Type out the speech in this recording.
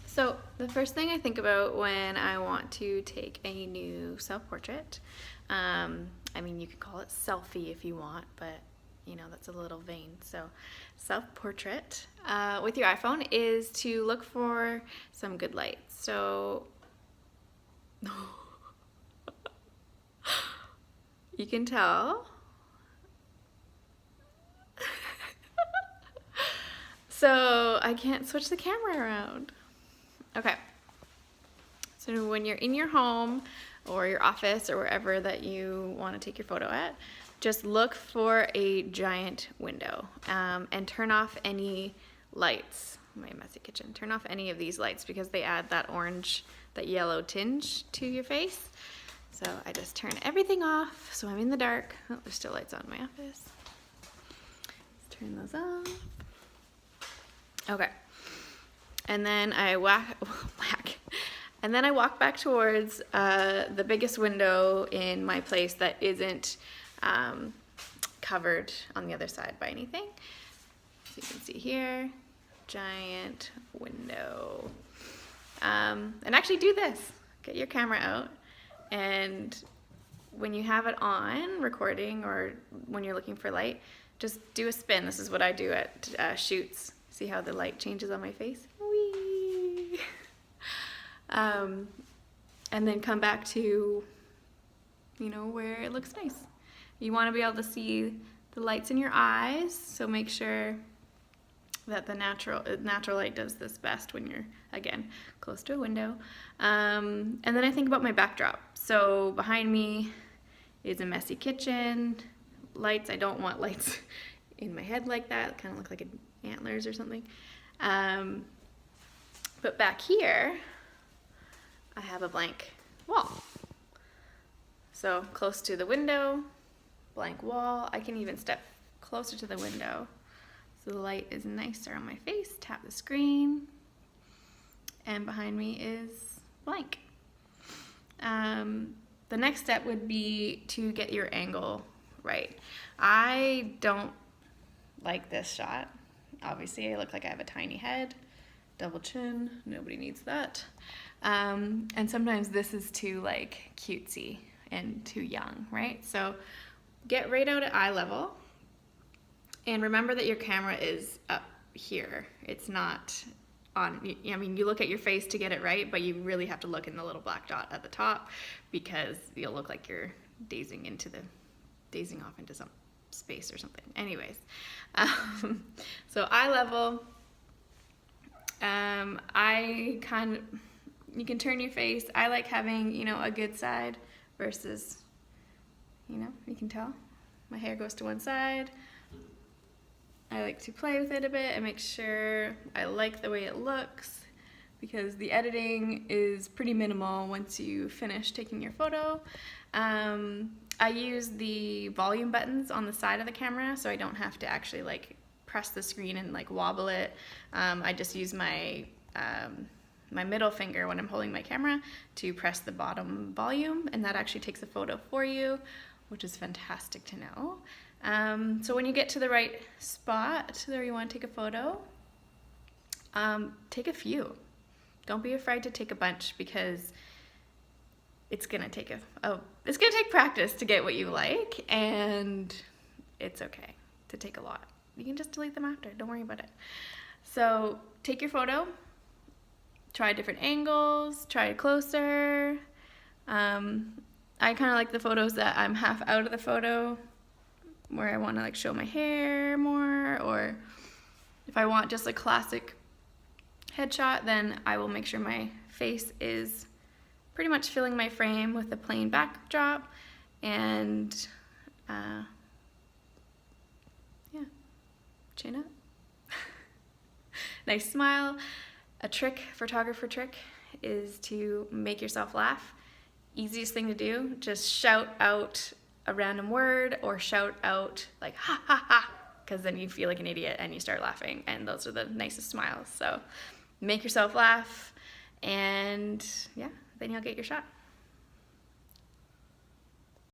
So the first thing I think about when I want to take a new self-portrait, I mean, you could call it selfie if you want, but you know, that's a little vain. So self-portrait with your iPhone is to look for some good lights. So you can tell. So I can't switch the camera around. Okay. So when you're in your home or your office or wherever that you want to take your photo at, just look for a giant window and turn off any lights. My messy kitchen. Turn off any of these lights because they add that orange, that yellow tinge to your face. So I just turn everything off so I'm in the dark. Oh, there's still lights on in my office. Let's turn those off. Okay. And then I and then I walk back towards the biggest window in my place that isn't covered on the other side by anything. So you can see here, giant window. And actually do this. Get your camera out, and when you have it on recording or when you're looking for light, just do a spin. This is what I do at shoots. See how the light changes on my face? Whee! And then come back to, you know, where it looks nice. You want to be able to see the lights in your eyes, so make sure that the natural light does this best when you're, again, close to a window. And then I think about my backdrop. So behind me is a messy kitchen. Lights, I don't want lights in my head like that. Kind of look like antlers or something. But back here, I have a blank wall. So close to the window, blank wall. I can even step closer to the window so the light is nicer on my face. Tap the screen, and behind me is blank. The next step would be to get your angle right. I don't like this shot. Obviously, I look like I have a tiny head, double chin, nobody needs that. And sometimes this is too like cutesy and too young, right? So get right out at eye level, and remember that your camera is up here. It's not on, I mean, you look at your face to get it right, but you really have to look in the little black dot at the top because you'll look like you're dazing off into some space or something. Anyways, so eye level, you can turn your face. I like having, you know, a good side versus, you know, you can tell my hair goes to one side. I like to play with it a bit and make sure I like the way it looks, because the editing is pretty minimal once you finish taking your photo. I use the volume buttons on the side of the camera so I don't have to actually like press the screen and like wobble it. I just use my my middle finger when I'm holding my camera to press the bottom volume, and that actually takes a photo for you, which is fantastic to know. So when you get to the right spot where you want to take a photo, take a few. Don't be afraid to take a bunch, because it's gonna take practice to get what you like, and it's okay to take a lot. You can just delete them after, don't worry about it. So take your photo, try different angles, try it closer. I kind of like the photos that I'm half out of the photo, where I want to like show my hair more, or if I want just a classic headshot, then I will make sure my face is pretty much filling my frame with a plain backdrop, and yeah, chin up. Nice smile. A photographer trick, is to make yourself laugh. Easiest thing to do, just shout out a random word or shout out like ha ha ha, because then you feel like an idiot and you start laughing, and those are the nicest smiles. So make yourself laugh, and yeah, then you'll get your shot.